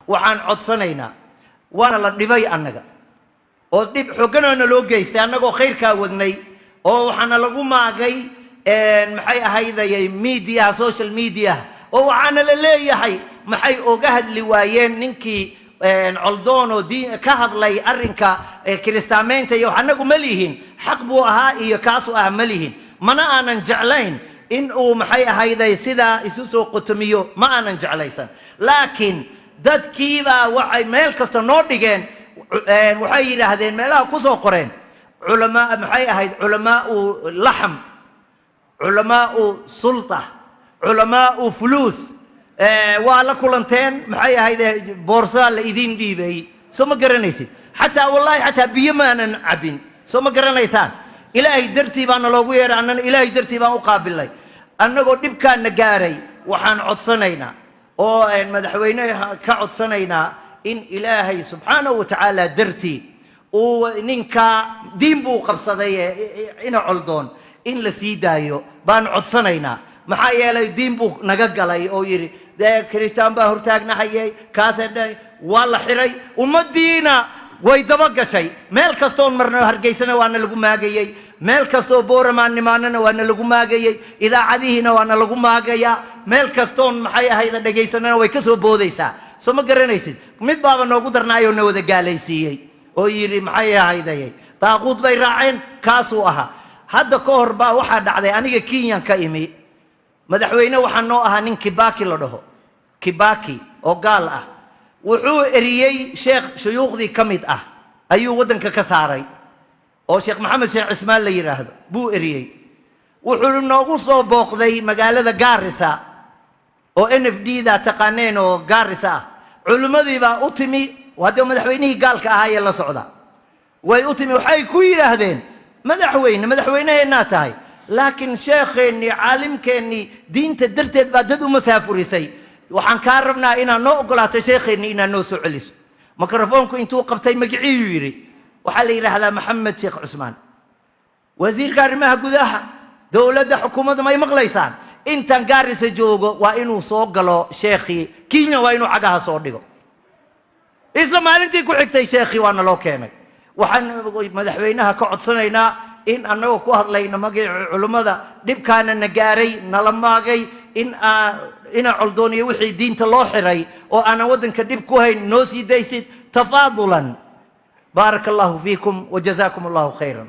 waxaan codsanaynaa waana la dhibay annaga oo dhib xooganaana loo geystay annagoo khayrkaa wadnay oo waxaana lagu maagay maxay ahaydayay media social media oo waxaana la leeyahay maxay oga hadli waayeen ninkii coldoon oo ka hadlay arrinka kiristaamaynta iyo annagu ma lihin xaq buu ahaa iyo kaasu ah ma lihin mana aanan jeclayn in uu maxay ahayday sidaa isu soo qotomiyo ma aanan jeclaysan laakiin dadkiibaa waxay meel kasta noo dhigeen waxay yidhaahdeen meelaha ku soo qoreen culamaa maxay ahayd culamaau laxm culamaau sulta culamaau fuluus waa la kulanteen maxay ahayd boorsaa la idin dhiibay soo ma garanaysid xataa wallahi xataa biyo maanan cabin soo ma garanaysaan ilaahay dartii baana loogu yeeray annana ilaahay dartii baan u qaabilnay annagoo dhibkaana gaaray waxaan codsanaynaa oo madaxweynaha ka codsanaynaa in ilaahay subxaanahu watacaala dartii uu ninka diin buu qabsaday ina coldoon in la sii daayo baan codsanaynaa maxaa yeelay diin buu naga galay oo yidhi dee kiristaan baa hortaagnahayay kaasee waa la xiray ummadiina way daba gashay meel kastoon marna hargeysana waana lagu maagayey meel kastoo booramaan nimaanana waana lagu maagayey idaacadihiina waana lagu maagayaa meel kastoon maxay ahayda dhegaysanana way ka soo boodaysaa soo ma garanaysid mid baaba noogu darnaayoo na wada gaalaysiiyey oo yidhi maxay ahaydayay daaquud bay raaceen kaasuu ahaa hadda ka hor baa waxaa dhacday aniga kenyan ka imi madaxweyne waxaa noo ahaa nin kibaki la dhaho kibaki oo gaal ah wuxuu eriyey sheekh shuyuukhdii ka mid ah ayuu waddanka ka saaray oo sheekh maxamed sheekh cismaan la yidhaahdo buu eriyey wuxuu noogu soo booqday magaalada gaarisa oo NFD da taqaaneen oo gaarisa ah culimmadii baa u timi hadda madaxweynihii gaalka ahaayee la socda way u timi waxay ku yidhaahdeen madaxweyneheenaa tahay laakiin sheekheennii caalimkeennii diinta darteed baa dad u masaafurisay waxaan kaa rabnaa inaad noo ogolaato sheekheennii inaad noo soo celiso mikrofoonku intuu qabtay magiciiyuu yidhi waxaa la yidhaahdaa maxamed sheekh cusmaan wasiirka arrimaha gudaha dowladda xukuumadda may maqlaysaan intaan gaarisa joogo waa inuu soo galo sheekhii kenya waa inuu cagaha soo dhigo isla maalintii ku xigtay sheekhii waana loo keenay waxaan madaxweynaha ka codsanaynaa in annagoo ku hadlayno magacii culummada dhibkaana na gaaray nala maagay ina coldooniyo wixii diinta loo xiray oo aanan waddanka dhib ku hayn noo sii daysid tafaadulan baaraka allahu fiikum wajazaakum allahu khayran